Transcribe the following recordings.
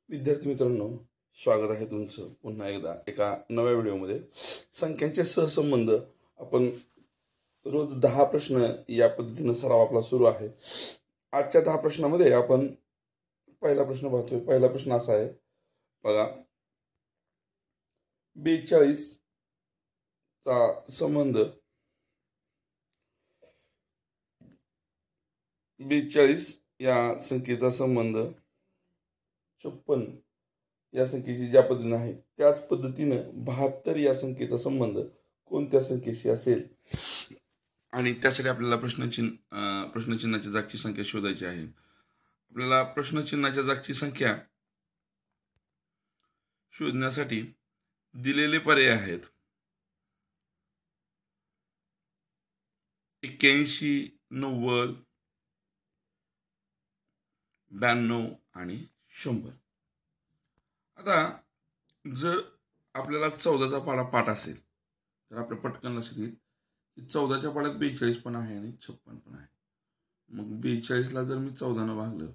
विद्यार्थी मित्रांनो, स्वागत आहे तुमचं पुन्हा एकदा एका नव्या व्हिडिओमध्ये. संख्यांचे सहसंबंध आपण रोज 10 प्रश्न या पद्धतीने सराव आपला सुरू आहे. आजच्या 10 प्रश्नामध्ये आपण पहिला प्रश्न पाहतोय. पहिला प्रश्न असा आहे बघा, 42 चा संबंध 42 या संख्येचा संबंध 56 या संख्येशी ज्या पद्धतीने आहे त्याच पद्धतीने 72 या संख्येचा संबंध कोणत्या संख्येशी असेल आणि त्यासाठी आपल्याला प्रश्नचिन्हाच्या जागची संख्या शोधायची आहे. आपल्याला प्रश्नचिन्हाच्या जागची संख्या शोधण्यासाठी दिलेले पर्याय आहेत 81, 90, 92 आणि 100. आता जर आपल्याला 14चा पाढा पाठ असेल तर आपल्या पटकन लक्षात येईल की 14च्या पाढ्यात 42 पण आहे आणि 56 पण आहे. मग 42 ला जर मी 14 ने भागलं,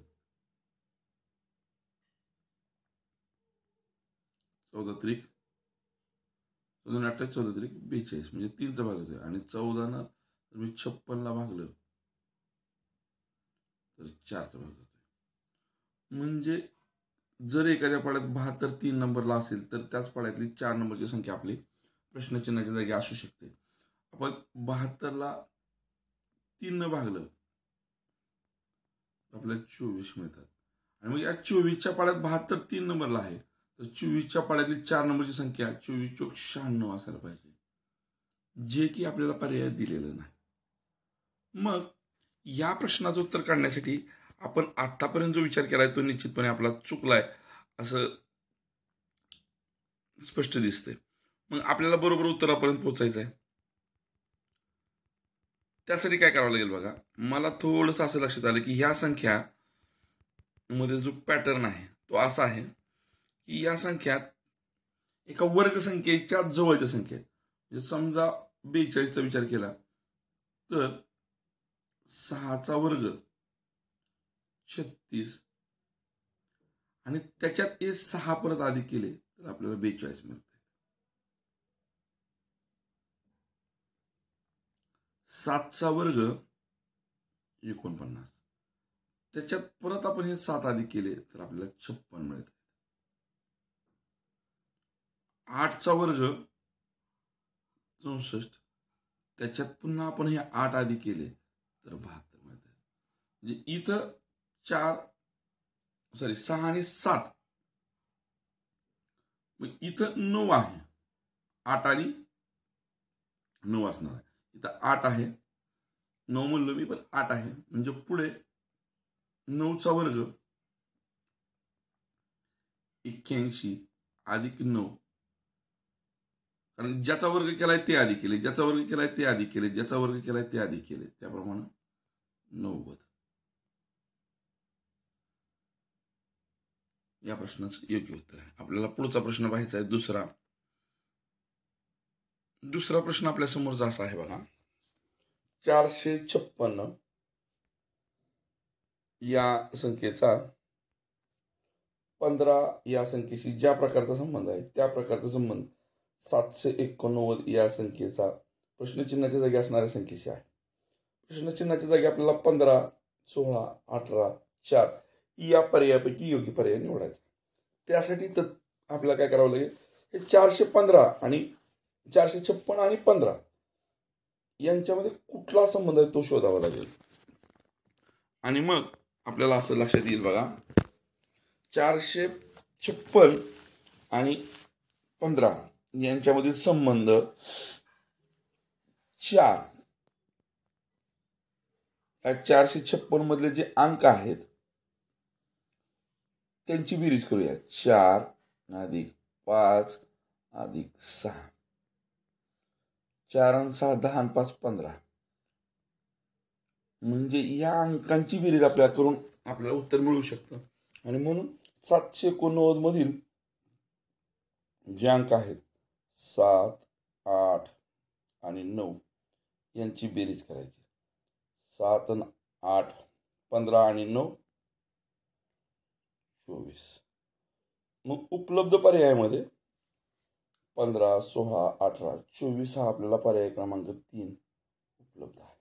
14 त्रिक 14 14 त्रिक 42 म्हणजे 3चा भाग होतोय. आणि 14 ने जर मी 56 ला भागलं तर 4चा भाग होतोय. म्हणजे जर एखाद्या पाढ्यात 72 3 नंबरला असेल तर त्याच पाढ्यातली 4 नंबरची संख्या आपली प्रश्नचिन्हाच्या जागी असू शकते. आपण 72 ला 3 ने भागलं आपल्याला 24 मिळतात. आणि मग या 24च्या पाढ्यात 72 3 नंबरला आहे तर 24च्या पाढ्यातली 4 नंबरची संख्या 24 चोक 96 असायला पाहिजे, जे की आपल्याला पर्याय दिलेलं नाही. मग या प्रश्नाचं उत्तर काढण्यासाठी आपण आतापर्यंत जो विचार केलाय तो निश्चितपणे आपला चुकलाय असं स्पष्ट दिसतंय. मग आपल्याला बरोबर उत्तरापर्यंत पोहोचायचं आहे. त्यासाठी काय करावं लागेल बघा, मला थोडंसं असं लक्षात आलं की ह्या संख्या मध्ये जो पॅटर्न आहे तो असा आहे की या संख्यात एका वर्ग संख्येच्या जवळच्या संख्या आहेत. म्हणजे समजा 42चा विचार केला तर 6चा वर्ग 36 आणि त्याच्यात 6 परत अधिक केले तर आपल्याला 42 मिळते. 7चा वर्ग 49 त्याच्यात परत आपण हे 7 अधिक केले तर आपल्याला 56 मिळते. 8चा वर्ग 64 त्याच्यात पुन्हा आपण हे 8 अधिक केले तर 72 मिळते. म्हणजे इथं 6 आणि 7, मग इथं 9 आहे. 8 आणि 9 असणार आहे. इथं 8 आहे, 9 म्हणलं मी पण 8 आहे. म्हणजे पुढे 9चा वर्ग 81 अधिक 9, कारण ज्याचा वर्ग केलाय ते आधी केले, ज्याचा वर्ग केलाय ते आधी केले, ज्याचा वर्ग केलाय ते आधी केले, त्याप्रमाणे 90. या प्रश्नाचं योग्य उत्तर आहे. आपल्याला पुढचा प्रश्न पाहायचा आहे दुसरा प्रश्न आपल्या समोरचा असा आहे बघा, 456 या संख्येचा 15 या संख्येशी ज्या प्रकारचा संबंध आहे त्या प्रकारचा संबंध 789 या संख्येचा प्रश्नचिन्हाच्या जागी असणाऱ्या संख्येशी आहे. प्रश्नचिन्हाच्या जागी आपल्याला 15, 16, 18, 4 या पर्यायापैकी योग्य पर्याय निवडायचा. त्यासाठी तर आपल्याला काय करावं लागेल, हे 415 आणि 456 आणि 15 यांच्यामध्ये कुठला संबंध आहे तो शोधावा लागेल. आणि मग आपल्याला असं लक्षात येईल बघा, 456 आणि 15 यांच्यामधील संबंध 4. या 456 मधले जे अंक आहेत त्यांची बेरीज करूया. 4 अधिक 5 अधिक 6, 4 आणि 6 10 आणि 5 15. म्हणजे या अंकांची बेरीज आपल्याला करून आपल्याला उत्तर मिळू शकतं. आणि म्हणून 789 मधील जे अंक आहेत 7, 8 आणि 9 यांची बेरीज करायची. 7 आणि 8 15 आणि 9 24. मग उपलब्ध पर्यायामध्ये 15, 16, 18, 24 हा आपल्याला पर्याय क्रमांक 3 उपलब्ध आहे.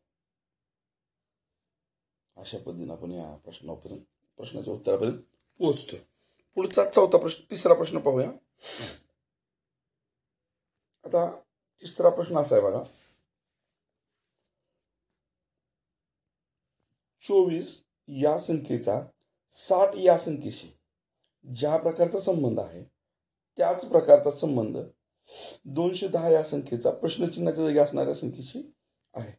अशा पद्धतीने आपण या प्रश्नाच्या उत्तरापर्यंत पोहोचतोय. पुढचा तिसरा प्रश्न पाहूया. आता तिसरा प्रश्न असा आहे बघा. 24 या संख्येचा 60 या संख्येशी ज्या प्रकारचा संबंध आहे त्याच प्रकारचा संबंध 210 या संख्येचा प्रश्नचिन्हाच्या जागी असणाऱ्या संख्येशी आहे.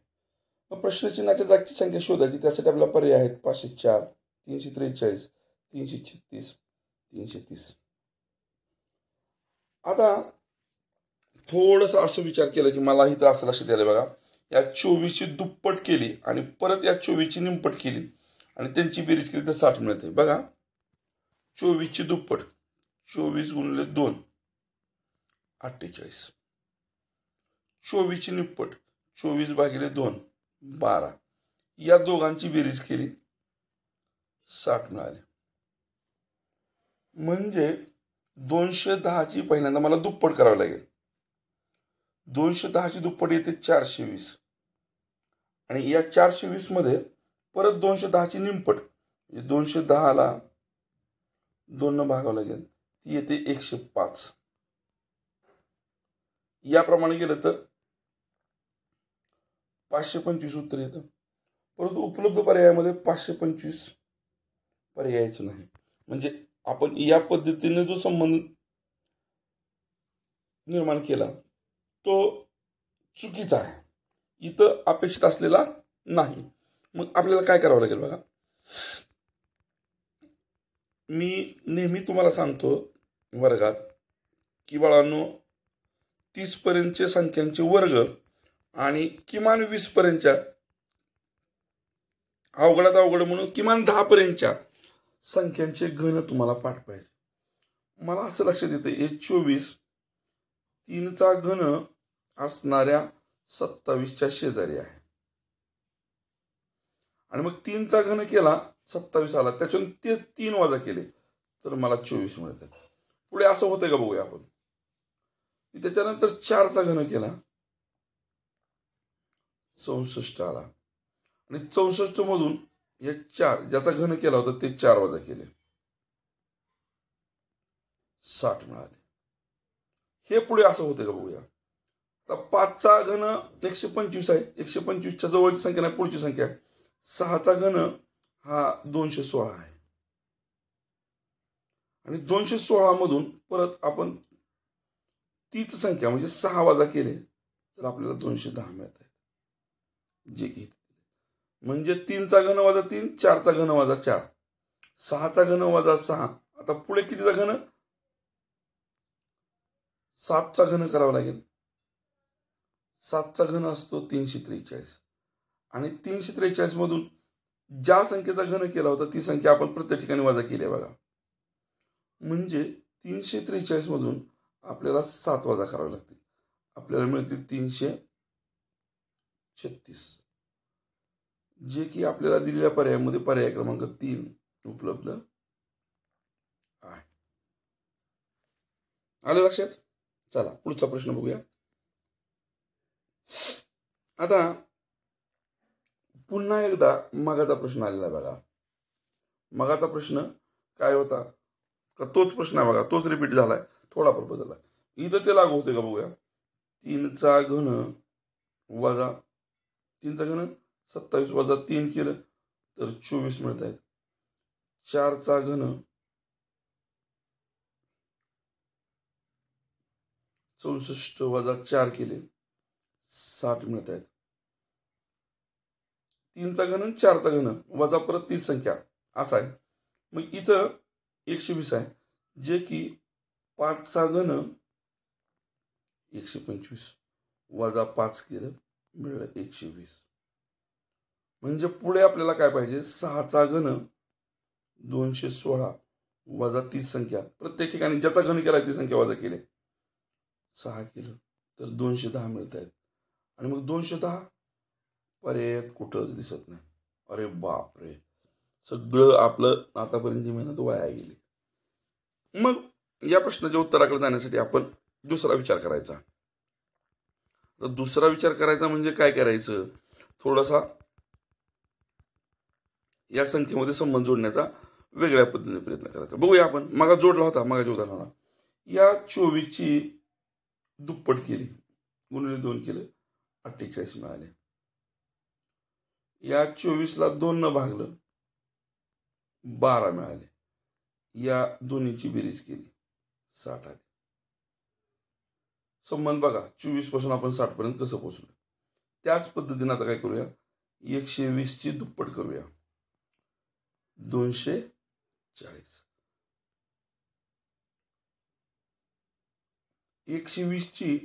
मग प्रश्नचिन्हाच्या जागची संख्या शोधायची. त्यासाठी आपल्याला पर्याय आहेत 504, 343, 336, 330. आता थोडंसं असं विचार केला की मलाही तर असं लक्षात आलं बघा. या 24ची दुप्पट केली आणि परत या 24ची निमपट केली आणि त्यांची बेरीज केली तर 60 मिळते. बघा 24ची दुप्पट 24 गुणिले 2 48. 24ची निप्पट 24 भागिले 2 12. या दोघांची बेरीज केली 60 मिळाले. म्हणजे 210ची पहिल्यांदा मला दुप्पट करावी लागेल. 210ची दुप्पट येते 420 आणि या 420 मध्ये परत 210ची निमपट 210ला 2 न भागावं लागेल. ती येते 105. याप्रमाणे गेलं तर 525 उत्तर येतं. परंतु उपलब्ध पर्यायामध्ये 525 पर्यायच नाही. म्हणजे आपण या पद्धतीने जो संबंध निर्माण केला तो चुकीचा आहे. इथं अपेक्षित असलेला नाही. मग आपल्याला काय करावं लागेल बघा. मी नेहमी तुम्हाला सांगतो वर्गात की बाळांनो 30 पर्यंतचे संख्यांचे वर्ग आणि किमान 20 पर्यंतच्या अवघडात अवघड म्हणून किमान 10 पर्यंतच्या संख्यांचे घन तुम्हाला पाठ पाहिजे. मला असं लक्षात येतं हे 24 3चा घन असणाऱ्या 27च्या शेजारी आहे आणि मग 3चा घन केला 27 आला त्याच्यातून ते 3 वजा केले तर मला 24 मिळतात. पुढे असं होतं का बघूया आपण. त्याच्यानंतर 4चा घन केला 64 आला आणि 64 मधून हे 4 ज्याचा घन केला होता ते 4 वजा केले 60 मिळाले. हे पुढे असं होतं का बघूया. आता 5चा घन 125 आहे. 125च्या जवळची संख्या नाही पुढची संख्या आहे. 6चा घन हा 216 आहे आणि 216 मधून परत आपण तीच संख्या म्हणजे 6 वजा केले तर आपल्याला 210 मिळत आहे. जे की म्हणजे 3चा घन वजा 3, 4चा घन वजा 4, 6चा घन वजा 6. आता पुढे कितीचा घन 7चा घन करावा लागेल. 7चा घन असतो 343 आणि 343 मधून ज्या संख्येचा घन केला होता ती संख्या आपण प्रत्येक ठिकाणी वजा केली आहे बघा. म्हणजे 343 मधून आपल्याला 7 वजा करावे लागतील. आपल्याला मिळतील 336 जे की आपल्याला दिलेल्या पर्यायामध्ये पर्याय क्रमांक 3 उपलब्ध आहे. आलं लक्षात. चला पुढचा प्रश्न बघूया. आता पुन्हा एकदा मगाचा प्रश्न आलेला बघा. मगाचा प्रश्न काय होता का तोच प्रश्न आहे बघा. तोच रिपीट झालाय थोडाफार बदलला. इथं ते लागू होते का बघूया. 3चा घन वजा 3चा घन 27 वजा 3 केलं तर 24 मिळत आहेत. 4चा घन 64 वजा 4 केले 60 मिळत आहेत. 3चा घन 4चा घन वजा परत 30 संख्या असा आहे. मग इथं 120 आहे जे की 5चा घन 125 वजा 5 केलं मिळलं 120. म्हणजे पुढे आपल्याला काय पाहिजे 6चा घन 216 वजा 30 संख्या प्रत्येक ठिकाणी ज्याचा घन केला ती संख्या वजा केली 6 केलं तर 210 मिळत आहेत. आणि मग 210 पर्यायात कुठंच दिसत नाही. अरे बापरे सगळं आपलं आतापर्यंतची मेहनत वाया गेली. मग या प्रश्नाच्या उत्तराकडे जाण्यासाठी आपण दुसरा विचार करायचा. तर दुसरा विचार करायचा म्हणजे काय करायचं, थोडासा या संख्येमध्ये संबंध जोडण्याचा वेगळ्या पद्धतीने प्रयत्न करायचा. बघूया आपण. मागा जोडला होता मागाच्या उदाहरणाला. या 24ची दुप्पट केली, गुणिले 2 केलं, 48 मिळाले. या 24ला 2 न भागलं, 12 मिळाले. या दोन्हीची बेरीज केली, 60 आले. संबंध बघा, 24 पासून आपण 60 पर्यंत कसं पोहोचलो. त्याच पद्धतीने आता काय करूया, 120ची दुप्पट करूया, 240. 120ची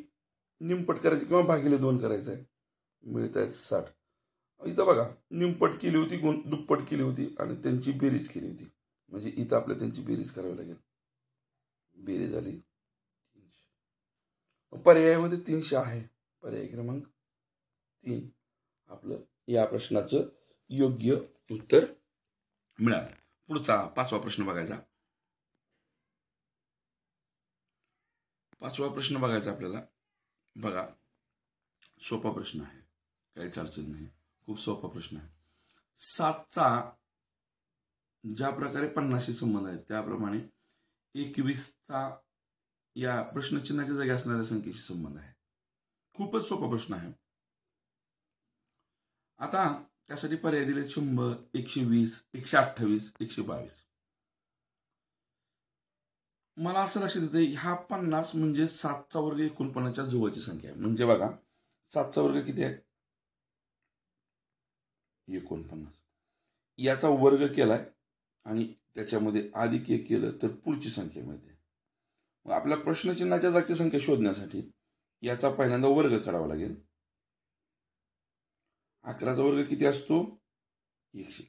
निमपट करायची किंवा भागिले 2 करायचं आहे, मिळत आहेत 60. इथं बघा, निमपट केली होती, दुप्पट केली होती आणि त्यांची बेरीज केली होती. म्हणजे इथं आपल्याला त्यांची बेरीज करावी लागेल. बेरीज झाली 300. पर्यायामध्ये 300 आहे. पर्याय क्रमांक 3 आपलं या प्रश्नाचं योग्य उत्तर मिळालं. पुढचा 5वा प्रश्न बघायचा. 5वा प्रश्न बघायचा आपल्याला. बघा, सोपा प्रश्न आहे, काहीच अडचण नाही, खूप सोपा प्रश्न आहे. 7चा ज्या प्रकारे 50शी संबंध आहे त्याप्रमाणे 21चा या प्रश्नचिन्हाच्या जागी असणाऱ्या संख्येशी संबंध आहे. खूपच सोपा प्रश्न आहे. आता त्यासाठी पर्याय दिले 100, 120, 128, 122. मला असं लक्षात येतं, हा 50 म्हणजे 7चा वर्ग 49च्या जवळची संख्या आहे. म्हणजे बघा, 7चा वर्ग किती आहे, 49. याचा वर्ग केलाय आणि त्याच्यामध्ये अधिक 1 केलं तर पुढची संख्या मिळते. मग आपल्या प्रश्नचिन्हाच्या जागची संख्या शोधण्यासाठी याचा पहिल्यांदा वर्ग करावा लागेल. 11चा वर्ग किती असतो, 121.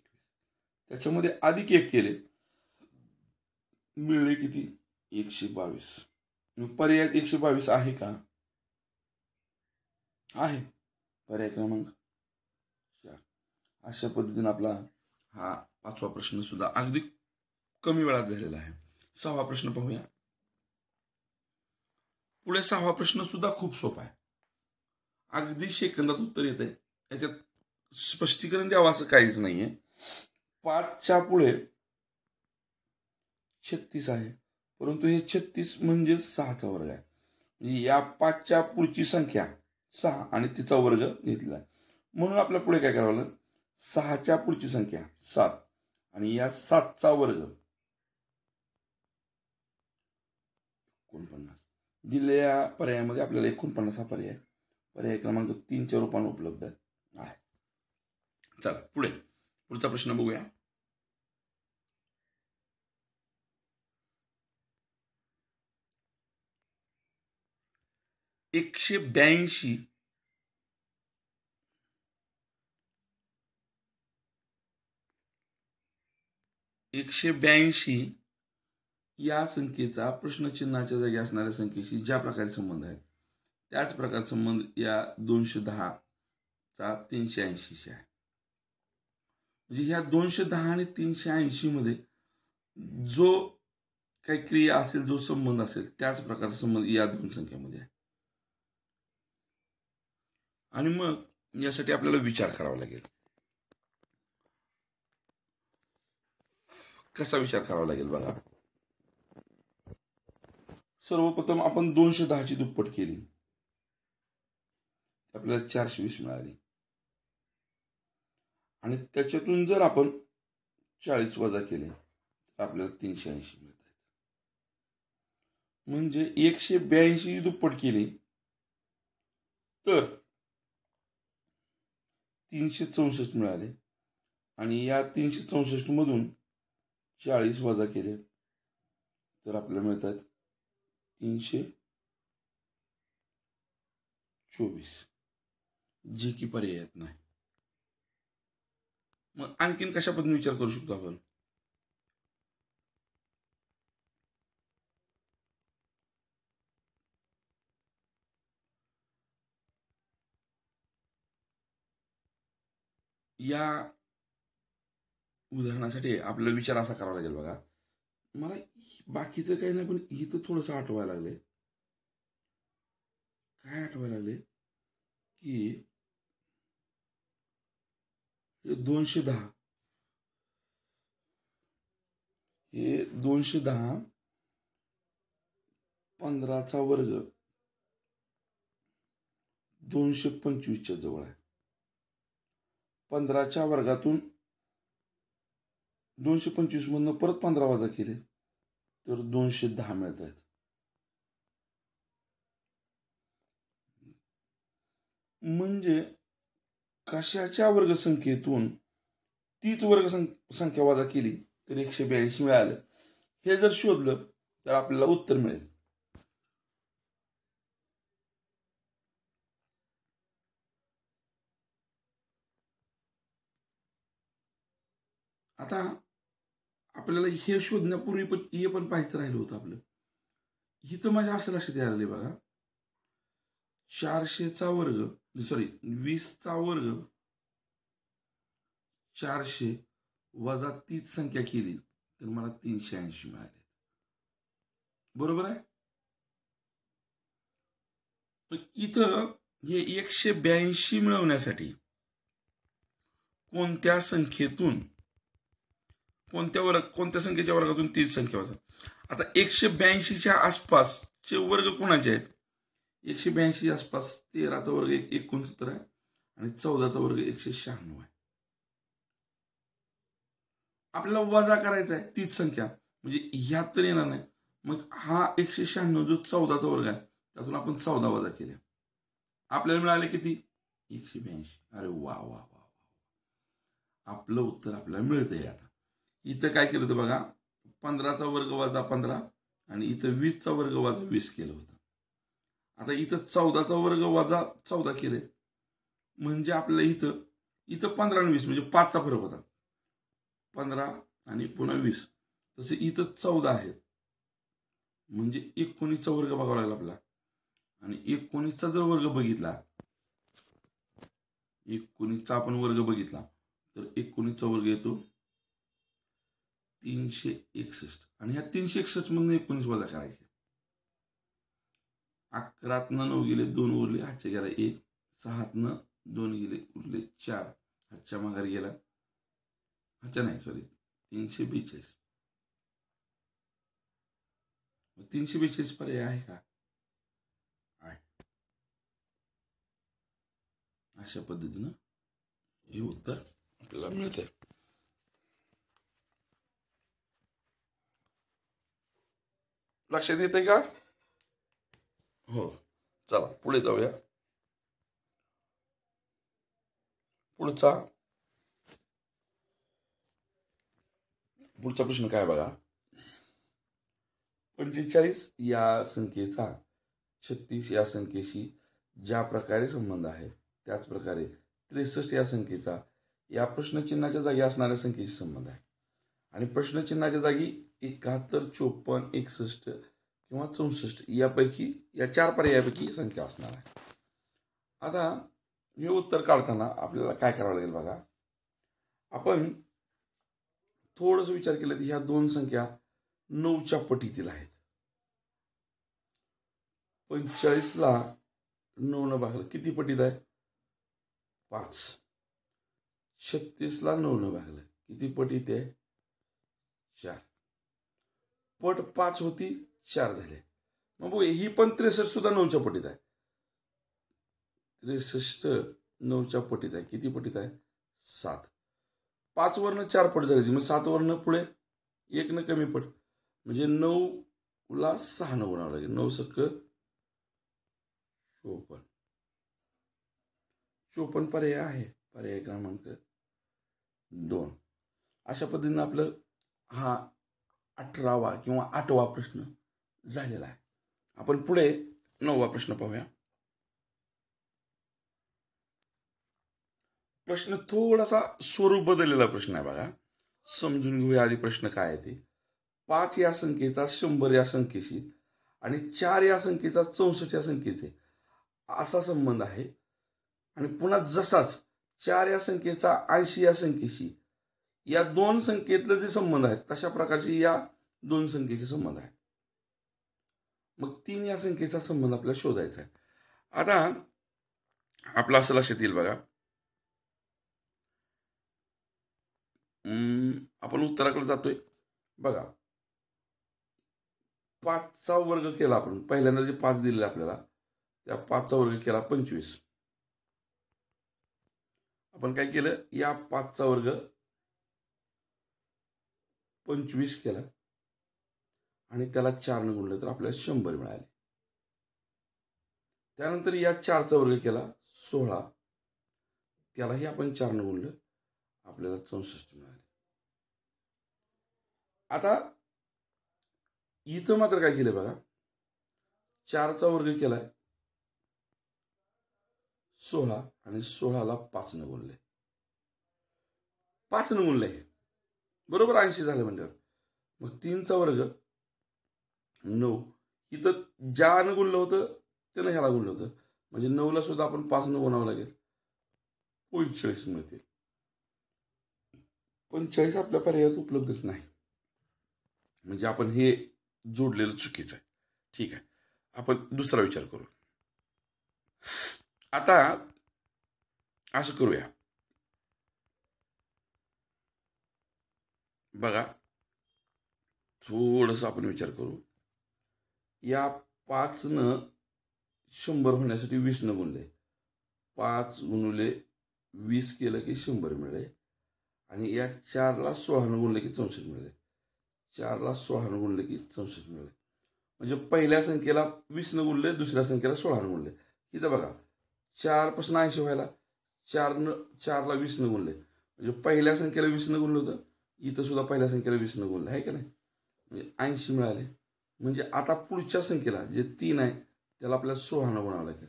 त्याच्यामध्ये अधिक 1 केले, मिळले किती, 122. पर्यायात 122 आहे का, आहे. पर्याय क्रमांक 4. अशा पद्धतीने आपला हा 5वा प्रश्न सुद्धा अगदी कमी वेळात झालेला आहे. 6वा प्रश्न पाहूया. पुढे 6वा प्रश्न सुद्धा खूप सोपा आहे, अगदी सेकंदात उत्तर येत आहे. याच्यात स्पष्टीकरण द्यावं असं काहीच नाहीये. 5च्या पुढे 36 आहे, परंतु हे 36 म्हणजे 6चा वर्ग आहे. म्हणजे या 5च्या पुढची संख्या 6 आणि तिचा वर्ग घेतला आहे. म्हणून आपल्या पुढे काय करावं लागेल, 6च्या पुढची संख्या 7 आणि या 7चा वर्ग 49. दिलेल्या पर्यायामध्ये आपल्याला 49 हा पर्याय क्रमांक 3च्या रूपाने उपलब्ध आहे. चला पुढचा प्रश्न बघूया. एकशे 182 या संख्येचा प्रश्नचिन्हाच्या जागी असणाऱ्या संख्येशी ज्या प्रकारे संबंध आहे त्याच प्रकार संबंध या 210 चा 380 आहे. म्हणजे ह्या 210 आणि 380 मध्ये जो काही क्रिया असेल, जो संबंध असेल, त्याच प्रकारचा संबंध या दोन संख्येमध्ये आहे. आणि मग यासाठी आपल्याला विचार करावा लागेल. कसा विचार करावा लागेल बघा. सर्वप्रथम आपण 210ची दुप्पट केली, आपल्याला 420 मिळाली आणि त्याच्यातून जर आपण 40 वजा केले तर आपल्याला 380 मिळतात. म्हणजे 182 दुप्पट केली तर 364 मिळाले आणि या 364 मधून 40 वजा केले तर आपल्याला मिळतात 324, जे की पर्यायात नाही. मग आणखीन कशा पद्धतीने विचार करू शकतो आपण. या उदाहरणासाठी आपल्याला विचार असा करावा लागेल बघा. मला बाकीचं काही नाही, पण इथं थोडंसं आठवायला लागले. काय आठवायला लागले की 210, हे 210 15चा वर्ग 225च्या जवळ आहे. 15च्या वर्गातून 225 मधनं परत 15 वजा केले तर 210 मिळत आहेत. म्हणजे कशाच्या वर्गसंख्येतून तीच संख्या वजा केली तर 182 मिळालं. हे जर शोधलं तर आपल्याला उत्तर मिळेल. आता आपल्याला हे शोधण्यापूर्वी पण पाहायचं राहिलं होतं आपलं. इथं माझ्या असं लक्षात यायला बघा, 400चा वर्ग 20चा वर्ग 400 वजा तीच संख्या केली तर मला 380 मिळाले. बरोबर आहे. इथं हे 182 मिळवण्यासाठी कोणत्या संख्येच्या वर्गातून तीच संख्या वजा. आता 182च्या आसपासचे वर्ग कोणाचे आहेत? 182 आसपास 13चा वर्ग 69 आहे आणि 14चा वर्ग 196 आहे. आपल्याला वजा करायचा आहे तीच संख्या, म्हणजे ह्यात तर येणार नाही. मग हा 196 जो 14चा वर्ग आहे त्यातून आपण 14 वजा केले, आपल्याला मिळाले किती? 182. अरे वा वा वा, आपलं उत्तर आपल्याला मिळतंय. आता इथं काय केलं होतं बघा, 15चा वर्ग वजा 15 आणि इथं 20चा वर्ग वजा 20 केलं होतं. आता इथं 14चा वर्ग वजा 14 केले, म्हणजे आपल्याला इथं 15 आणि 20 म्हणजे 5चा फरक होता. 15 आणि पुन्हा 20. तसे इथं 14 आहे, म्हणजे 19चा वर्ग बघावा लागला आपला. आणि 19चा जर वर्ग बघितला, 19चा आपण वर्ग बघितला तर 19चा वर्ग येतो 361 आणि ह्या 361 मधून 19 वजा करायचे. 11तनं 9 गेले, 2 उरले, हातच्या गेला 1, 6तनं 2 गेले, उरले 4, हातच्या माघारी गेला, हातच्या नाही 342. 342 पर्याय आहे का? आहे. अशा पद्धतीनं हे उत्तर आपल्याला मिळतंय. लक्षात येतंय का? हो, चला पुढे जाऊया. पुढचा प्रश्न काय बघा, 45 या संख्येचा 36 या संख्येशी ज्या प्रकारे संबंध आहे त्याच प्रकारे 63 या संख्येचा या प्रश्नचिन्हाच्या जागी असणाऱ्या संख्येशी संबंध आहे. आणि प्रश्नचिन्हाच्या जागी 71, 54, 61 किंवा 64 यापैकी या 4 पर्यायापैकी संख्या असणार आहे. आता हे उत्तर काढताना आपल्याला काय करावं लागेल बघा, आपण थोडस विचार केला तर ह्या 2 संख्या 9च्या पटीतील आहेत. 45ला 9 भागलं किती पटीत आहे? 5. 36ला 9 भागलं किती पटीत आहे? 4. पट 5 होती, 4 झाले. मग ही पण 63 सुद्धा 9च्या पटीत आहे. 63 9च्या पटीत आहे. किती पटीत आहे? 7. 5 वरनं 4 पट झाली, मग 7 वरनं पुढे 1 न कमी पट, म्हणजे 9ला 6 न गुणावं लागेल. 9 सक 54. 54 पर्याय आहे, पर्याय क्रमांक 2. अशा पद्धतीनं आपलं हा 18वा किंवा 8वा प्रश्न झालेला आहे. आपण पुढे 9वा प्रश्न पाहूया. प्रश्न थोडासा स्वरूप बदललेला प्रश्न आहे बघा, समजून घेऊया आधी प्रश्न काय आहे ते. 5 या संख्येचा 100 या संख्येशी आणि 4 या संख्येचा 64 या संख्येचे असा संबंध आहे. आणि पुन्हा जसाच 4 या संख्येचा 80 या संख्येशी या 2 संख्येतले जे संबंध आहेत तशा प्रकारचे या दोन संख्येचे संबंध आहे. मग 3 या संख्येचा संबंध आपल्याला शोधायचा आहे. आता आपलं असं लक्षात येईल बघा, आपण उत्तराकडे जातोय बघा. 5चा वर्ग केला आपण, पहिल्यांदा जे 5 दिलेला आपल्याला, त्या 5चा वर्ग केला 25. आपण काय केलं, या 5चा वर्ग 25 केला आणि त्याला 4 ने गुणलं तर आपल्याला 100 मिळाले. त्यानंतर या 4चा वर्ग केला 16, त्यालाही आपण 4 ने गुणलं, आपल्याला 64 मिळाले. आता इथं मात्र काय केलं बघा, 4चा वर्ग केलाय 16 आणि 16ला 5 ने गुणले, 5 ने गुणले, बरोबर 80 झाले म्हणल्यावर. मग 3चा वर्ग 9, इथं ज्यानं गुणलं होतं त्यानं ह्याला गुणलं होतं, म्हणजे 9ला सुद्धा आपण 5 ने गुणावं लागेल, 45 मिळतील. 45 आपल्या पर्यायात उपलब्धच नाही, म्हणजे आपण हे जोडलेलं चुकीचं आहे. ठीक आहे, आपण दुसरा विचार करू. आता असं करूया बघा, थोडंसं आपण विचार करू. या 5नं 100 होण्यासाठी 20 ने गुणले, 5 गुणिले 20 केलं की 100 मिळाले. आणि या 4ला 16 ने गुणले की 64 मिळाले, 4ला 16 ने गुणले की 64 मिळाले. म्हणजे पहिल्या संख्येला 20 ने गुणले, दुसऱ्या संख्येला 16 ने गुणले. इथं बघा 4 पासून 80 व्हायला 4ला 20 ने गुणले, म्हणजे पहिल्या संख्येला 20 ने गुणलं होतं, इथं सुद्धा पहिल्या संख्येला 20 ने गुणलं आहे का नाही, म्हणजे 80 मिळाले. म्हणजे आता पुढच्या संख्येला जे 3 आहे त्याला आपल्याला 16 ने गुणावं लागेल.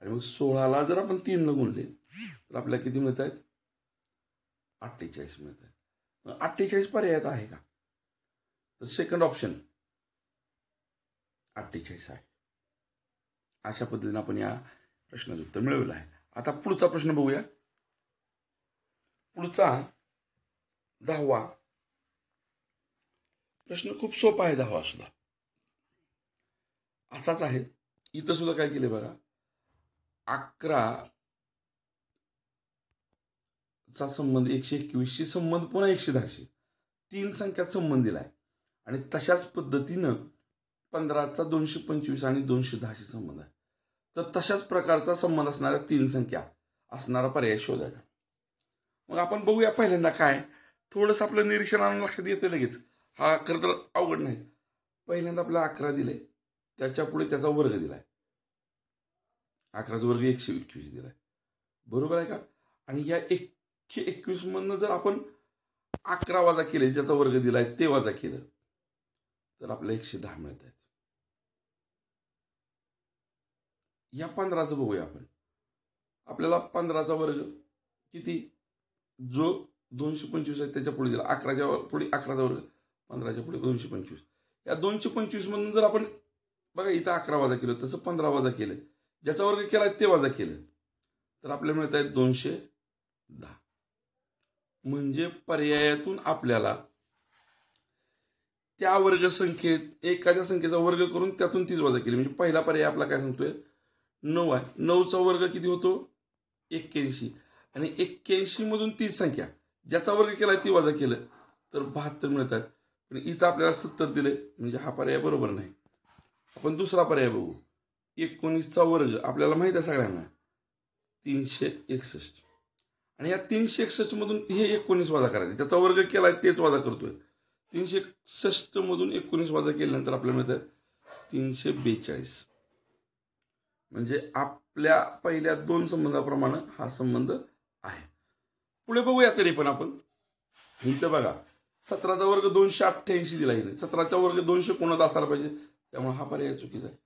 आणि मग 16ला जर आपण 3 ने गुणले तर आपल्याला किती मिळत आहेत, 48 मिळत आहेत. मग 48 पर्यायात आहे का, तर सेकंड ऑप्शन 48 आहे. अशा पद्धतीने आपण या प्रश्नाचं उत्तर मिळवलं आहे. आता पुढचा प्रश्न बघूया. पुढचा 10वा प्रश्न खूप सोपा आहे. 10वा सुद्धा असाच आहे. इथं सुद्धा काय केले बघा, 11 चा संबंध 121शी संबंध पुन्हा 110शी 3 संख्यात संबंध दिलाय. आणि तशाच पद्धतीनं 15चा 225 आणि 210शी संबंध आहे. तर तशाच प्रकारचा संबंध असणाऱ्या 3 संख्या असणारा पर्याय शोधायचा. मग आपण बघूया पहिल्यांदा काय, थोडंसं आपलं निरीक्षणानं लक्षात येतं लगेच. हा खरं तर अवघड नाही. पहिल्यांदा आपल्याला 11 दिले, त्याच्या पुढे त्याचा वर्ग दिलाय, 11चा वर्ग 121 दिलाय, बरोबर आहे का. आणि या 121 मधनं जर आपण 11 वजा केले, ज्याचा वर्ग दिलाय ते वजा केलं तर आपल्याला 110 मिळत आहेत. या 15चं बघूया आपण. आपल्याला 15चा वर्ग किती, जो 225 आहे त्याच्या पुढे दिला, 11च्या पुढे 11चा वर्ग, 15च्या पुढे 225. या 225 मधून जर आपण बघा इथं 11 वजा केलं, तसं 15 वजा केलं, ज्याचा वर्ग केला ते वजा केलं तर आपल्याला मिळत आहेत 210. म्हणजे पर्यायातून आपल्याला त्या वर्ग संख्येत एखाद्या संख्येचा वर्ग करून त्यातून तीच वजा केली. म्हणजे पहिला पर्याय आपला काय सांगतोय, 9 आहे. 9चा वर्ग किती होतो, 81. आणि 81 मधून तीच संख्या ज्याचा वर्ग केला ती वजा केलं तर 72 मिळत आहेत. पण इथं आपल्याला 70 दिले, म्हणजे हा पर्याय बरोबर नाही. आपण दुसरा पर्याय बघू. 19चा वर्ग आपल्याला माहित आहे सगळ्यांना 361. आणि या 361 मधून हे 19 वजा करायचे, ज्याचा वर्ग केलाय तेच वजा करतोय. 361 मधून 19 वजा केल्यानंतर आपल्याला मिळतात 342. म्हणजे आपल्या पहिल्या 2 संबंधाप्रमाणे हा संबंध आहे. पुढे बघूया तरी पण आपण. इथं बघा 17चा वर्ग 288 दिला आहे, 17चा वर्ग 200 असायला पाहिजे, त्यामुळे हा पर्याय चुकीचा आहे.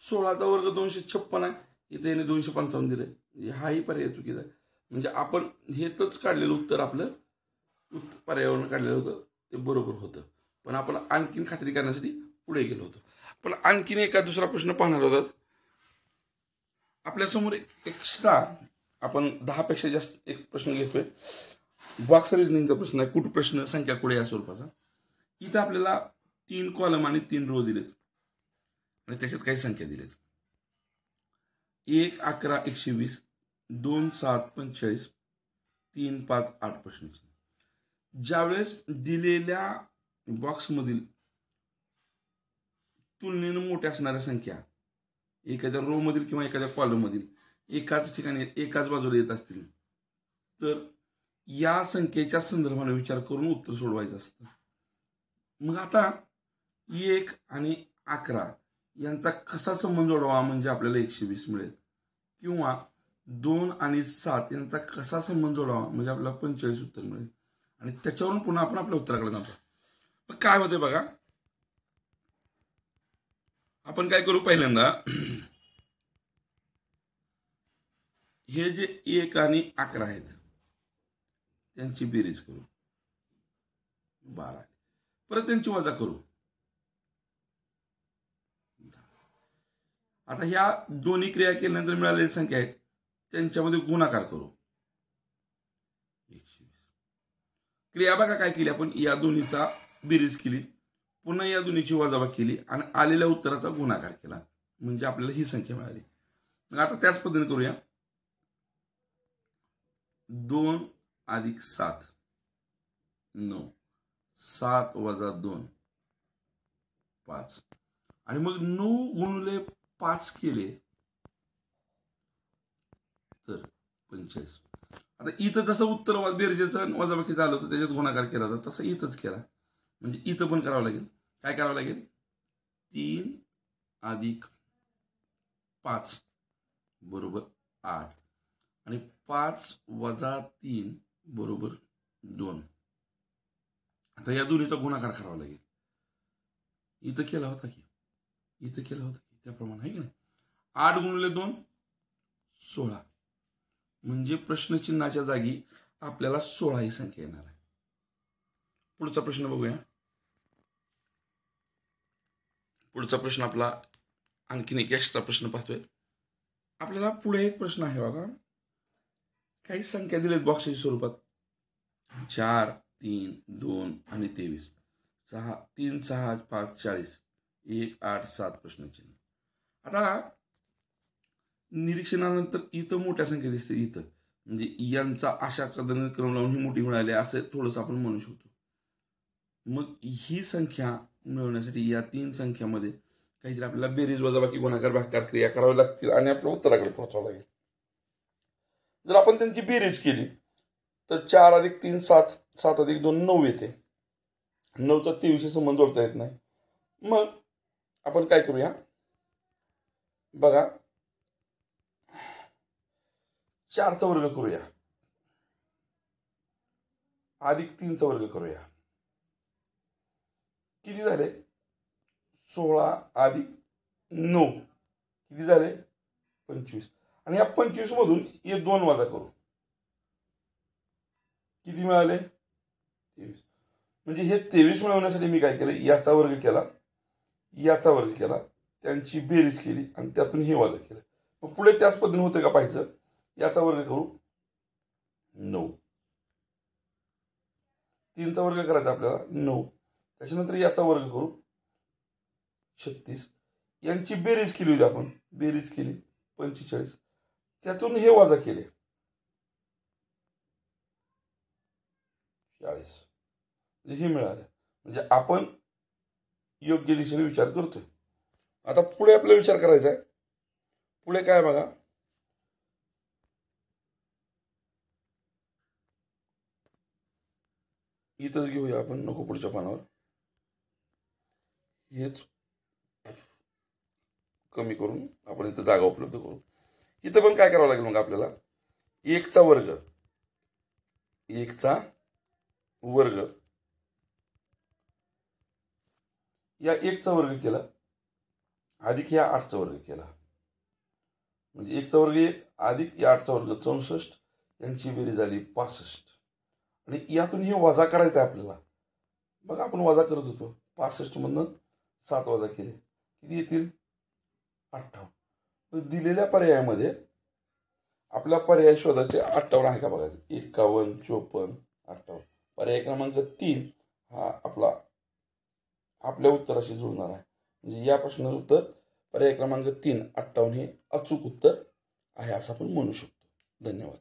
16चा वर्ग 256 आहे, इथे याने 255 दिले, म्हणजे हाही पर्याय चुकीचा आहे. म्हणजे आपण हेच काढलेलं उत्तर आपलं पर्यावरण काढलेलं होतं ते बरोबर होतं, पण आपण आणखीन खात्री करण्यासाठी पुढे गेलो होतो. पण आणखीन एका दुसरा प्रश्न पाहणार होतात. आपल्यासमोर एक्स्ट्रा आपण 10 पेक्षा जास्त एक प्रश्न घेतोय. बॉक्स रिजनिंगचा प्रश्न आहे, कुठ प्रश्न संख्या कुठे या स्वरूपाचा. इथं आपल्याला 3 कॉलम आणि 3 रो दिलेत आणि त्याच्यात काही संख्या दिलेत. 1 11 120, 2 7 45, 3 5 8 प्रश्नाची. ज्यावेळेस दिलेल्या बॉक्समधील तुलनेनं मोठ्या असणाऱ्या संख्या एखाद्या रो मधील किंवा एखाद्या कॉलम मधील एकाच ठिकाणी एकाच बाजूला येत असतील तर या संख्येच्या संदर्भाने विचार करून उत्तर सोडवायचं असतं. मग आता 1 आणि 11 यांचा कसा संबंध जोडावा म्हणजे आपल्याला 120 मिळेल, किंवा 2 आणि 7 यांचा कसा संबंध जोडावा म्हणजे आपल्याला 45 उत्तर मिळेल. आणि त्याच्यावरून पुन्हा आपण आपल्या उत्तराकडे जातो. मग काय होते बघा, आपण काय करू, पहिल्यांदा हे जे 1 आणि 11 आहेत त्यांची बेरीज करू, 12. परत त्यांची वजा करू. आता ह्या दोन्ही क्रिया केल्यानंतर मिळालेली संख्या आहेत त्यांच्यामध्ये गुणाकार करू. 120. क्रिया बघा काय केली आपण, या दोन्हीचा बेरीज केली, पुन्हा या दोन्हीची वजाबाकी केली आणि आलेल्या उत्तराचा गुणाकार केला म्हणजे आपल्याला ही संख्या मिळाली. मग आता त्याच पद्धतीने करूया. 2 अधिक 7 9, 7 वजा 2 5 आणि मग 9 गुणिले 5 केले तर 45. आता इथं जसं उत्तर बेरजेचं वजाबाकी झालं होतं त्याच्यात गुणाकार केला होता तसं इथंच केला म्हणजे इथं पण करावं लागेल. काय करावं लागेल, 3 अधिक 5 बरोबर 8 आणि 5 वजा 3 बरोबर 2. आता या दोन्हीचा गुणाकार करावा लागेल. इथं केला होता की त्याप्रमाणे आहे की नाही. 8 गुणिले 2 16 म्हणजे प्रश्नचिन्हाच्या जागी आपल्याला 16 ही संख्या येणार आहे. पुढचा प्रश्न बघूया. पुढचा प्रश्न आपला आणखीन एक एक्स्ट्रा प्रश्न पाहतोय. आपल्याला पुढे एक प्रश्न आहे बघा, काही संख्या दिलेत बॉक्सच्या स्वरूपात 4 3 2 आणि 23, 3 6 5 40, 1 8 7 प्रश्नचिन्ह. आता निरीक्षणानंतर इथं मोठ्या संख्या दिसते, इथं म्हणजे यांचा अशा पद्धतीने क्रम लावून ही मोठी मिळाली असं थोडंसं आपण म्हणू शकतो. मग ही संख्या मिळवण्यासाठी या 3 संख्यामध्ये काहीतरी आपल्याला बेरीज वजाबाकी गुणाकार भागाकार क्रिया करावी लागतील आणि आपल्या उत्तराकडे पोहोचावं लागेल. जर आपण त्यांची बेरीज केली तर 4 अधिक 3 7, 7 अधिक 2 9 येते. 9चा 23 संबंध जोडता येत नाही. मग आपण काय करूया बघा, 4चा वर्ग करूया अधिक 3चा वर्ग करूया. किती झाले, 16 अधिक 9 किती झाले 25. आणि या 25 मधून हे 2 वजा करू, किती मिळाले 23. म्हणजे हे 23 मिळवण्यासाठी मी काय केलं, याचा वर्ग केला, याचा वर्ग केला, त्यांची बेरीज केली आणि त्यातून हे वजा केलं. मग पुढे त्याच पद्धतीने होते का पाहायचं. याचा वर्ग करू 9, 3चा वर्ग करायचा आपल्याला 9, त्याच्यानंतर याचा वर्ग करू 36, यांची बेरीज केली होती आपण, बेरीज केली 45, त्यातून हे वजा केले 40, म्हणजे हे मिळालं. म्हणजे आपण योग्य दिशेने विचार करतोय. आता पुढे आपला विचार करायचा आहे. पुढे काय बघा, इथंच घेऊया आपण, नको पुढच्या पानावर, हेच कमी करून आपण इथं जागा उपलब्ध करू. इथं पण काय करावं लागेल मग आपल्याला, 1चा वर्ग, 1चा वर्ग, या 1चा वर्ग केला अधिक या 8चा वर्ग केला म्हणजे 1चा वर्ग 1 अधिक या 8चा वर्ग 64, यांची बेरीज झाली 65. आणि यातून हे वजा करायचं आहे आपल्याला. बघा आपण वजा करत होतो, 65 मधनं 7 वजा केले, किती येतील 58. दिलेल्या पर्यायामध्ये आपला पर्याय शोधायचे 58 आहे का बघायचं. 51 54 58. पर्याय क्रमांक 3 हा आपला आपल्या उत्तराशी जुळणार आहे. म्हणजे या प्रश्नाचं उत्तर पर्याय क्रमांक 3 58 हे अचूक उत्तर आहे असं आपण म्हणू शकतो. धन्यवाद.